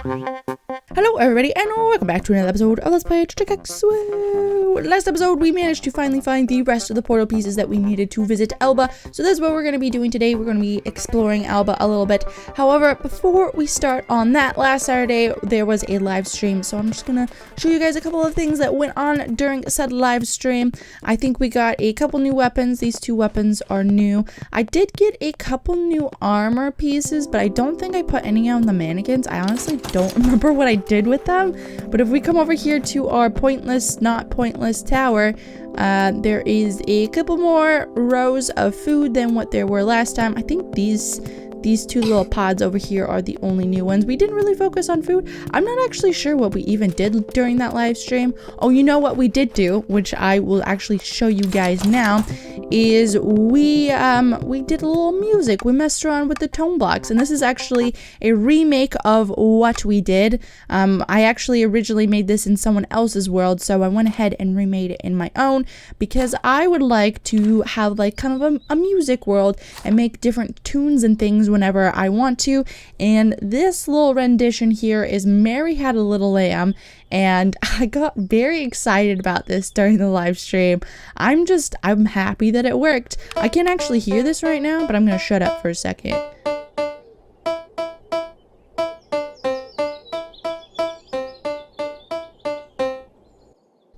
Hello everybody and welcome back to another episode of Let's Play Technica AT2020. Last episode we managed to finally find the rest of the portal pieces that we needed to visit Elba. So that's what we're going to be doing today. We're going to be exploring Elba a little bit. However, before we start on that, last Saturday there was a live stream. So I'm just going to show you guys a couple of things that went on during said live stream. I think we got a couple new weapons. These two weapons are new. I did get a couple new armor pieces, but I don't think I put any on the mannequins. I honestly don't remember what I did with them. But if we come over here to our pointless, not pointless tower, there is a couple more rows of food than what there were last time. I think these two little pods over here are the only new ones. We didn't really focus on food. I'm not actually sure what we even did during that live stream. Oh, you know what we did do, which I will actually show you guys now, is we did a little music. We messed around with the tone blocks, and this is actually a remake of what we did. I actually originally made this in someone else's world, so I went ahead and remade it in my own because I would like to have like kind of a music world and make different tunes and things whenever I want to. And this little rendition here is Mary Had a Little Lamb, and I got very excited about this during the live stream. I'm happy that it worked. I can't actually hear this right now, but I'm gonna shut up for a second.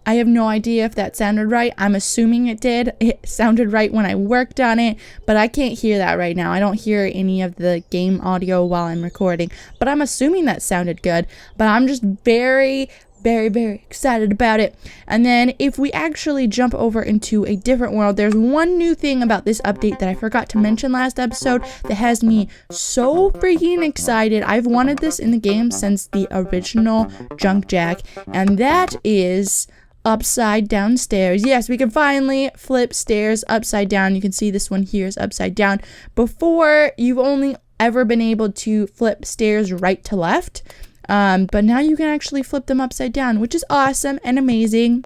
I have no idea if that sounded right. I'm assuming it did. It sounded right when I worked on it, but I can't hear that right now. I don't hear any of the game audio while I'm recording, but I'm assuming that sounded good. But I'm just very excited about it. And then if we actually jump over into a different world, there's one new thing about this update that I forgot to mention last episode that has me so freaking excited. I've wanted this in the game since the original Junk Jack, and that is upside down stairs. Yes, we can finally flip stairs upside down. You can see this one here is upside down. Before, you've only ever been able to flip stairs right to left, but now you can actually flip them upside down, which is awesome and amazing.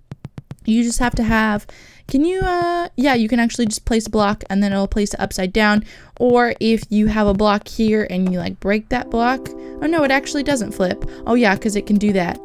You just have to have, yeah, you can actually just place a block and then it'll place it upside down. Or if you have a block here and you like break that block, oh no, it actually doesn't flip. Oh yeah, because it can do that.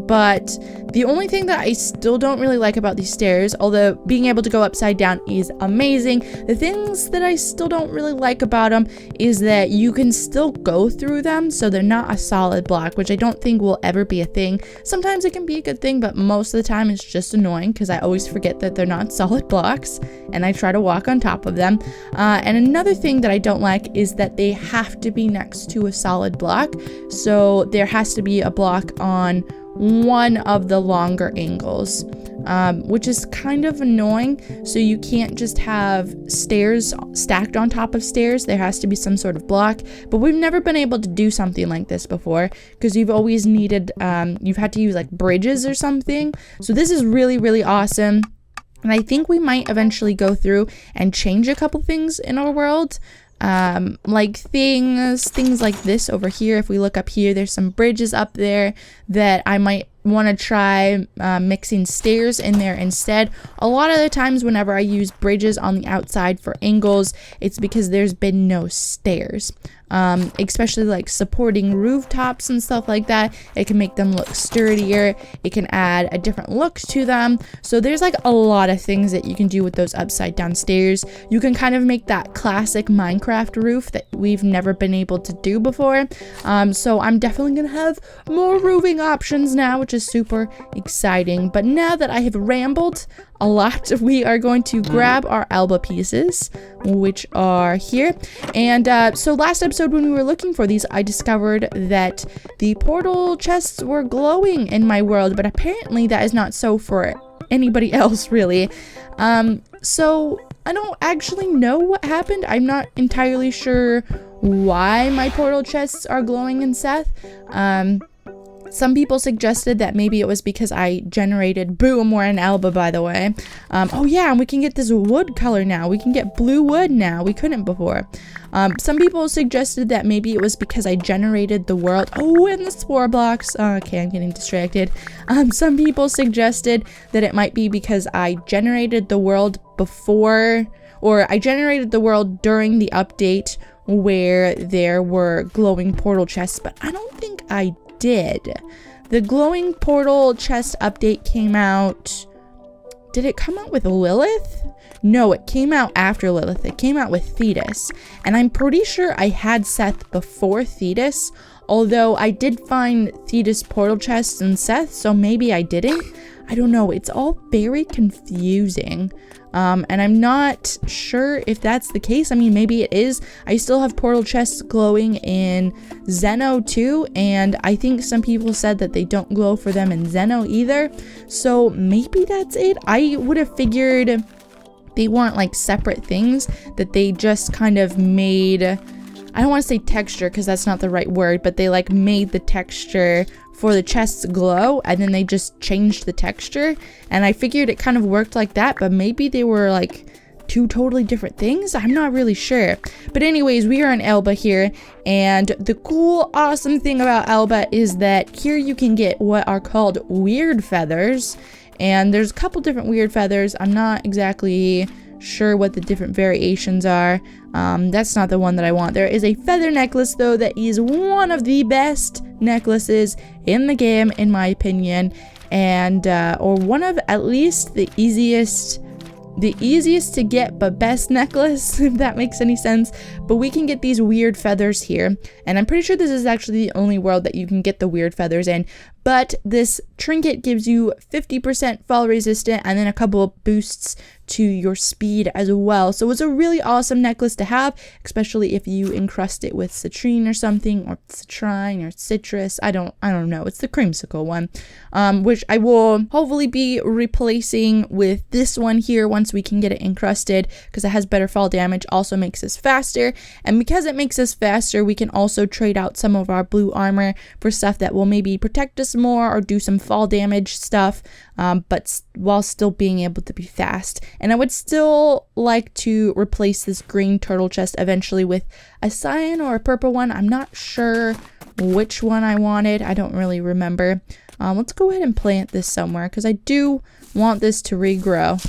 But the only thing that I still don't really like about these stairs, although being able to go upside down is amazing, the things that I still don't really like about them is that you can still go through them, so they're not a solid block, which I don't think will ever be a thing. Sometimes it can be a good thing, but most of the time it's just annoying because I always forget that they're not solid blocks and I try to walk on top of them. And another thing that I don't like is that they have to be next to a solid block, so there has to be a block on one of the longer angles, which is kind of annoying. So you can't just have stairs stacked on top of stairs. There has to be some sort of block, but we've never been able to do something like this before because you've always needed, you've had to use like bridges or something. So this is really awesome. And I think we might eventually go through and change a couple things in our world. Like things like this over here. If we look up here, there's some bridges up there that I might want to try mixing stairs in there instead. A lot of the times whenever I use bridges on the outside for angles, it's because there's been no stairs. Especially like supporting rooftops and stuff like that. It can make them look sturdier. It can add a different look to them. So there's like a lot of things that you can do with those upside down stairs. You can kind of make that classic Minecraft roof that we've never been able to do before. So I'm definitely gonna have more roofing options now, which is super exciting. But now that I have rambled a lot, we are going to grab our Elba pieces, which are here. And so last episode when we were looking for these, I discovered that the portal chests were glowing in my world, but apparently that is not so for anybody else really. So I don't actually know what happened. I'm not entirely sure why my portal chests are glowing in Seth. Some people suggested that maybe it was because I generated, boom, we're in Elba, by the way. Oh yeah, and we can get this wood color now. We can get blue wood now. We couldn't before. Some people suggested that maybe it was because I generated the world. Oh, and the spore blocks. Okay, I'm getting distracted. Some people suggested that it might be because I generated the world before, or I generated the world during the update where there were glowing portal chests, but I don't think I did. The glowing portal chest update came out. Did it come out with Lilith? No, it came out after Lilith. It came out with Thetis. And I'm pretty sure I had Seth before Thetis, although I did find Thetis portal chests in Seth, so maybe I didn't. I don't know. It's all very confusing. And I'm not sure if that's the case. I mean, maybe it is. I still have portal chests glowing in Zeno too, and I think some people said that they don't glow for them in Zeno either. So maybe that's it. I would have figured they weren't like separate things, that they just kind of made, I don't want to say texture because that's not the right word, but they like made the texture for the chests glow, and then they just changed the texture, and I figured it kind of worked like that, but maybe they were like two totally different things. I'm not really sure. But anyways, we are in Elba here, and the cool, awesome thing about Elba is that here you can get what are called weird feathers, and there's a couple different weird feathers. I'm not exactly sure what the different variations are. That's not the one that I want. There is a feather necklace though that is one of the best necklaces in the game, in my opinion, and or one of at least the easiest to get but best necklace, if that makes any sense. But we can get these weird feathers here, and I'm pretty sure this is actually the only world that you can get the weird feathers in. But this trinket gives you 50% fall resistant and then a couple of boosts to your speed as well. So it's a really awesome necklace to have, especially if you encrust it with citrine or something, or citrine or citrus. I don't know. It's the creamsicle one, which I will hopefully be replacing with this one here once we can get it encrusted, because it has better fall damage, also makes us faster. And because it makes us faster, we can also trade out some of our blue armor for stuff that will maybe protect us more or do some fall damage stuff, but while still being able to be fast. And I would still like to replace this green turtle chest eventually with a cyan or a purple one. I'm not sure which one I wanted. I don't really remember. Let's go ahead and plant this somewhere, because I do want this to regrow.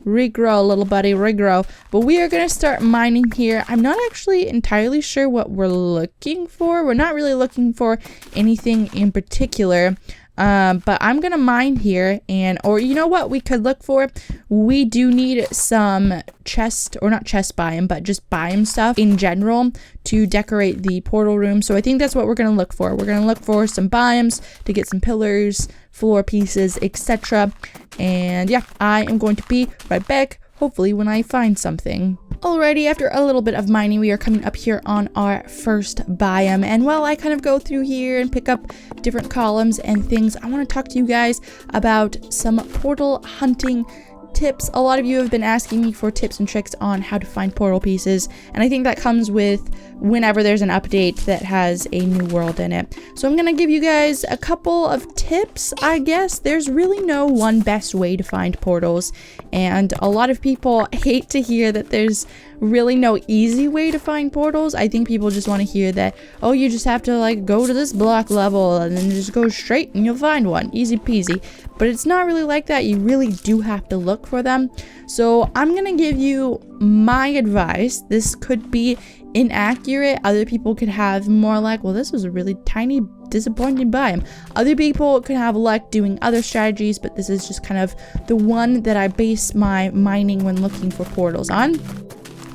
Regrow, little buddy, regrow. But we are going to start mining here. I'm not actually entirely sure what we're looking for. We're not really looking for anything in particular. But I'm going to mine here, or you know what we could look for? We do need some chest, or not chest biome, but just biome stuff in general to decorate the portal room. So I think that's what we're going to look for. We're going to look for some biomes to get some pillars, floor pieces, etc. And yeah, I am going to be right back, hopefully when I find something. Alrighty, after a little bit of mining, we are coming up here on our first biome, and while I kind of go through here and pick up different columns and things, I want to talk to you guys about some portal hunting tips. A lot of you have been asking me for tips and tricks on how to find portal pieces, and I think that comes with whenever there's an update that has a new world in it. So I'm gonna give you guys a couple of tips, I guess. There's really no one best way to find portals, and a lot of people hate to hear that there's really no easy way to find portals. I think people just want to hear that, oh, you just have to like go to this block level and then just go straight and you'll find one, easy peasy. But it's not really like that. You really do have to look for them. So I'm gonna give you my advice. This could be inaccurate. Other people could have more like, well, this was a really tiny disappointing biome. Other people could have luck doing other strategies, but this is just kind of the one that I base my mining when looking for portals on.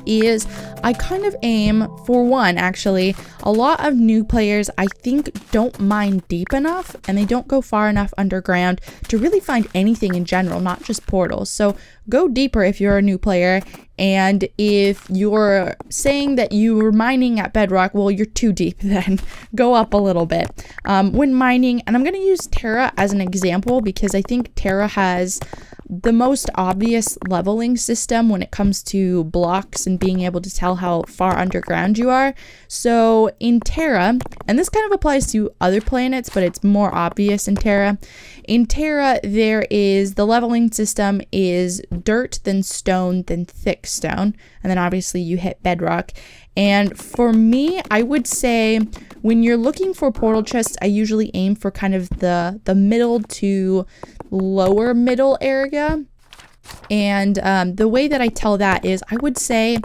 Is I kind of aim for one, actually. A lot of new players, I think, don't mine deep enough, and they don't go far enough underground to really find anything in general, not just portals. So go deeper if you're a new player, and if you're saying that you were mining at bedrock, well, you're too deep then. Go up a little bit. When mining, and I'm going to use Terra as an example because I think Terra has the most obvious leveling system when it comes to blocks and being able to tell how far underground you are. So in Terra, and this kind of applies to other planets, but it's more obvious in Terra. In Terra, there is the leveling system is dirt, then stone, then thick stone, and then obviously you hit bedrock. And for me, I would say when you're looking for portal chests, I usually aim for kind of the middle to lower middle area. And the way that I tell that is I would say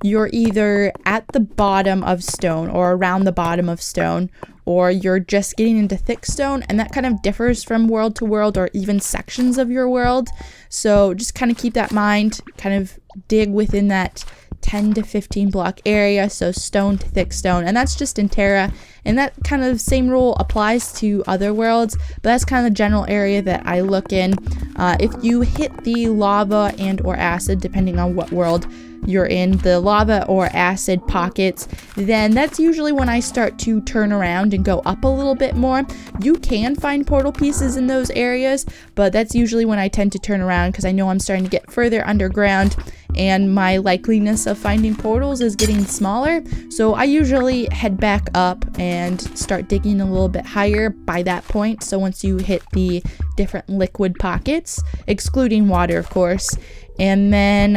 you're either at the bottom of stone or around the bottom of stone, or you're just getting into thick stone, and that kind of differs from world to world or even sections of your world. So just kind of keep that in mind, kind of dig within that 10 to 15 block area, so stone to thick stone, and that's just in Terra, and that kind of same rule applies to other worlds, but that's kind of the general area that I look in. If you hit the lava and or acid, depending on what world you're in, the lava or acid pockets, then that's usually when I start to turn around and go up a little bit more. You can find portal pieces in those areas, but that's usually when I tend to turn around because I know I'm starting to get further underground and my likeliness of finding portals is getting smaller. So I usually head back up and start digging a little bit higher by that point. So once you hit the different liquid pockets, excluding water, of course. And then,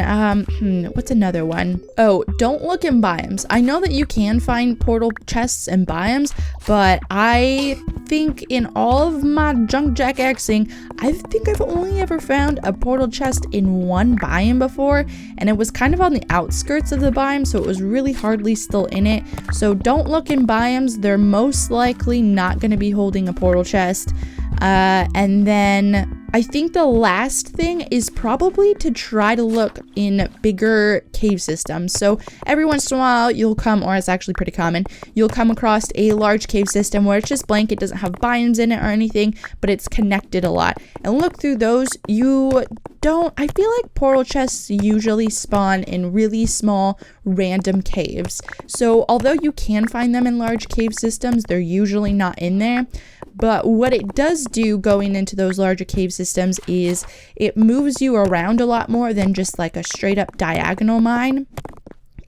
what's another one? Oh, don't look in biomes. I know that you can find portal chests in biomes, but I think in all of my junk jackaxing, I think I've only ever found a portal chest in one biome before, and it was kind of on the outskirts of the biome, so it was really hardly still in it. So don't look in biomes. They're most likely not going to be holding a portal chest. And then I think the last thing is probably to try to look in bigger cave systems. So every once in a while you'll come, or it's actually pretty common, you'll come across a large cave system where it's just blank, it doesn't have biomes in it or anything, but it's connected a lot. And look through those. I feel like portal chests usually spawn in really small random caves. So although you can find them in large cave systems, they're usually not in there. But what it does do going into those larger cave systems is it moves you around a lot more than just like a straight up diagonal mine.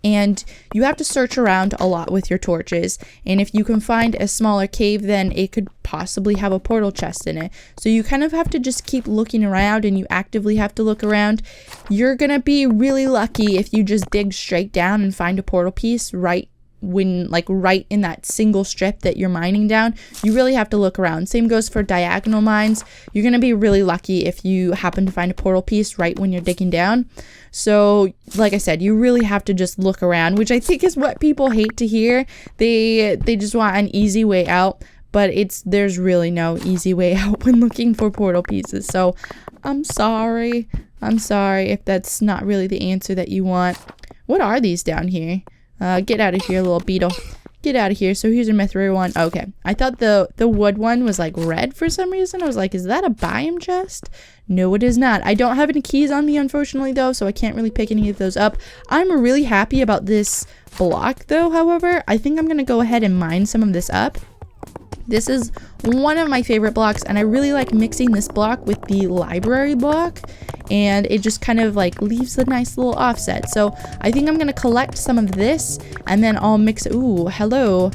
And you have to search around a lot with your torches. And if you can find a smaller cave, then it could possibly have a portal chest in it. So you kind of have to just keep looking around, and you actively have to look around. You're gonna be really lucky if you just dig straight down and find a portal piece right in that single strip that you're mining down. You really have to look around. Same goes for diagonal mines. You're gonna be really lucky if you happen to find a portal piece right when you're digging down. So like I said, you really have to just look around, which I think is what people hate to hear. They just want an easy way out, but there's really no easy way out when looking for portal pieces. So I'm sorry if that's not really the answer that you want. What are these down here? Get out of here, little beetle. Get out of here. So here's a mithril one. Okay. I thought the wood one was like red for some reason. I was like, is that a biome chest? No, it is not. I don't have any keys on me, unfortunately, though, so I can't really pick any of those up. I'm really happy about this block, though, however. I think I'm going to go ahead and mine some of this up. This is one of my favorite blocks, and I really like mixing this block with the library block, and it just kind of like leaves a nice little offset. So I think I'm gonna collect some of this, and then I'll mix. Ooh, hello,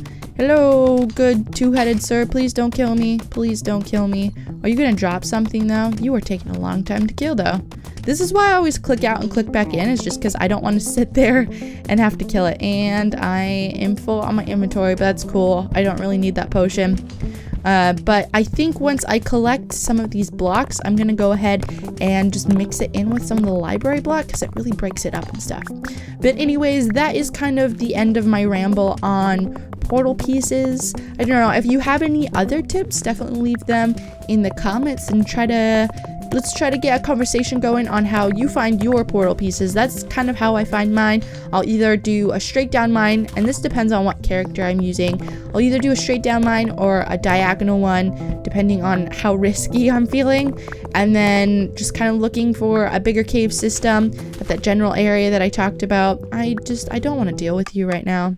good two-headed sir. Please don't kill me. Please don't kill me. Are you gonna drop something though? You are taking a long time to kill though. This is why I always click out and click back in. It's just because I don't want to sit there and have to kill it. And I am full on my inventory, but that's cool. I don't really need that potion. But I think once I collect some of these blocks, I'm going to go ahead and just mix it in with some of the library block because it really breaks it up and stuff. But anyways, that is kind of the end of my ramble on portal pieces. I don't know. If you have any other tips, definitely leave them in the comments and let's try to get a conversation going on how you find your portal pieces. That's kind of how I find mine. I'll either do a straight down mine, and this depends on what character I'm using. I'll either do a straight down mine or a diagonal one, depending on how risky I'm feeling. And then just kind of looking for a bigger cave system at that general area that I talked about. I don't want to deal with you right now.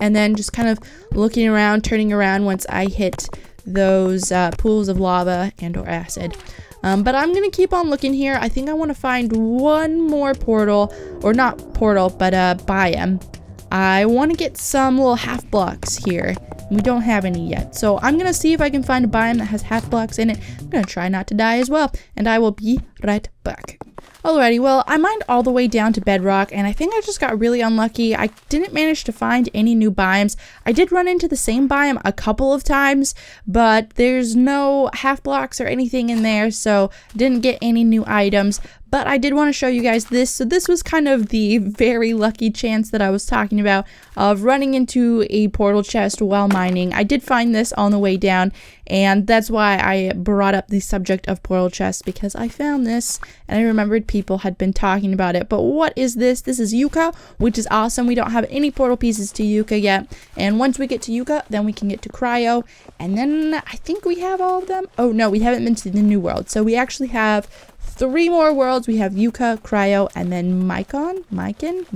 And then just kind of looking around, turning around once I hit those pools of lava and or acid. But I'm going to keep on looking here. I think I want to find one more portal, or not portal, but a biome. I want to get some little half blocks here. We don't have any yet. So I'm going to see if I can find a biome that has half blocks in it. I'm going to try not to die as well. And I will be right back. Alrighty, well, I mined all the way down to bedrock, and I think I just got really unlucky. I didn't manage to find any new biomes. I did run into the same biome a couple of times, but there's no half blocks or anything in there, so didn't get any new items. But I did want to show you guys this. So this was kind of the very lucky chance that I was talking about of running into a portal chest while mining. I did find this on the way down, and that's why I brought up the subject of portal chests, because I found this and I remembered people had been talking about it. But what is this? This is Yucca, which is awesome. We don't have any portal pieces to Yucca yet, and once we get to Yucca, then we can get to Cryo, and then I think we have all of them. Oh no, we haven't been to the new world, so we actually have 3 more worlds. We have Yucca, Cryo, and then Mycon. I think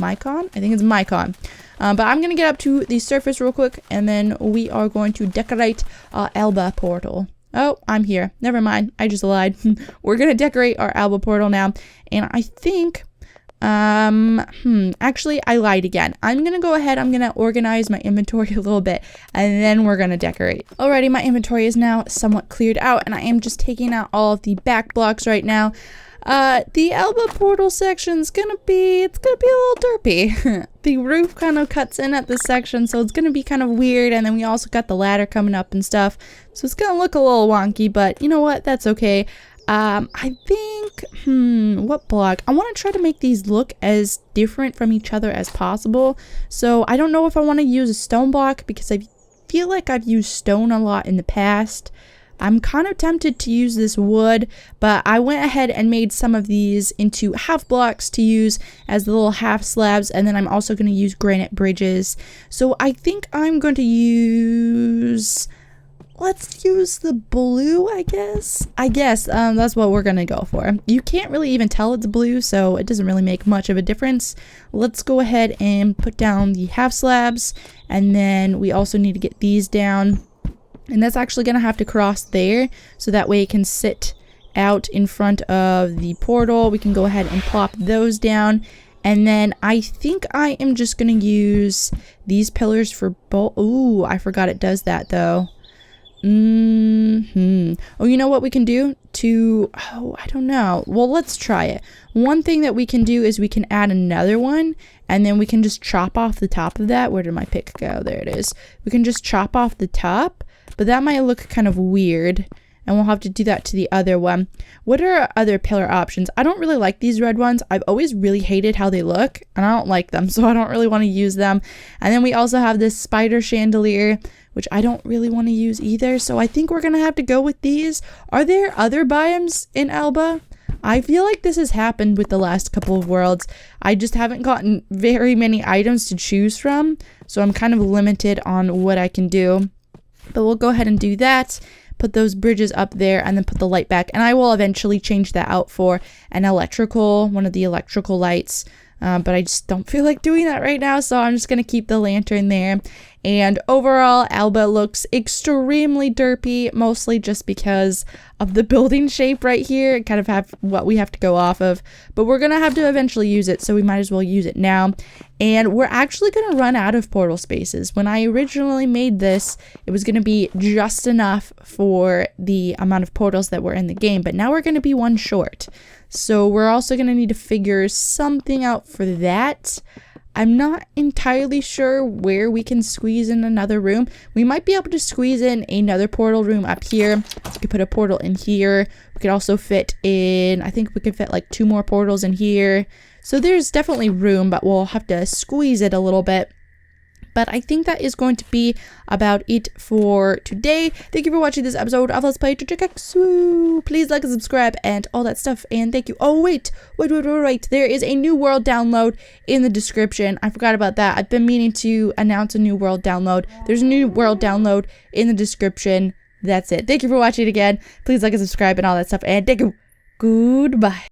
it's Mycon. But I'm going to get up to the surface real quick, and then we are going to decorate our Elba portal. Oh, I'm here. Never mind. I just lied. We're going to decorate our Elba portal now. And I think, actually, I lied again. I'm going to go ahead. I'm going to organize my inventory a little bit, and then we're going to decorate. Alrighty, my inventory is now somewhat cleared out, and I am just taking out all of the back blocks right now. The Elba portal section's gonna be a little derpy. The roof kind of cuts in at this section, so it's gonna be kind of weird, and then we also got the ladder coming up and stuff, so it's gonna look a little wonky, but you know what, that's okay. I think, what block? I want to try to make these look as different from each other as possible, so I don't know if I want to use a stone block, because I feel like I've used stone a lot in the past. I'm kind of tempted to use this wood, but I went ahead and made some of these into half blocks to use as the little half slabs, and then I'm also going to use granite bridges. So I think I'm going to use, let's use the blue, I guess. That's what we're going to go for. You can't really even tell it's blue, so it doesn't really make much of a difference. Let's go ahead and put down the half slabs, and then we also need to get these down. And that's actually going to have to cross there, so that way it can sit out in front of the portal. We can go ahead and plop those down. And then I think I am just going to use these pillars for both. Ooh, I forgot it does that though. Oh, you know what we can do I don't know. Well, let's try it. One thing that we can do is we can add another one, and then we can just chop off the top of that. Where did my pick go? There it is. We can just chop off the top. But that might look kind of weird, and we'll have to do that to the other one. What are our other pillar options? I don't really like these red ones. I've always really hated how they look, and I don't like them, so I don't really want to use them. And then we also have this spider chandelier, which I don't really want to use either, so I think we're going to have to go with these. Are there other biomes in Elba? I feel like this has happened with the last couple of worlds. I just haven't gotten very many items to choose from, so I'm kind of limited on what I can do. But we'll go ahead and do that, put those bridges up there, and then put the light back. And I will eventually change that out for an one of the electrical lights. But I just don't feel like doing that right now, so I'm just going to keep the lantern there. And overall, Elba looks extremely derpy, mostly just because of the building shape right here. Kind of have what we have to go off of, but we're going to have to eventually use it, so we might as well use it now. And we're actually going to run out of portal spaces. When I originally made this, it was going to be just enough for the amount of portals that were in the game, but now we're going to be one short. So we're also going to need to figure something out for that. I'm not entirely sure where we can squeeze in another room. We might be able to squeeze in another portal room up here. So we could put a portal in here. We could also fit in, I think we could fit like 2 more portals in here. So there's definitely room, but we'll have to squeeze it a little bit. But I think that is going to be about it for today. Thank you for watching this episode of Let's Play Jujutsu. Please like and subscribe and all that stuff. And thank you. Oh, wait. There is a new world download in the description. I forgot about that. I've been meaning to announce a new world download. There's a new world download in the description. That's it. Thank you for watching again. Please like and subscribe and all that stuff. And thank you. Goodbye.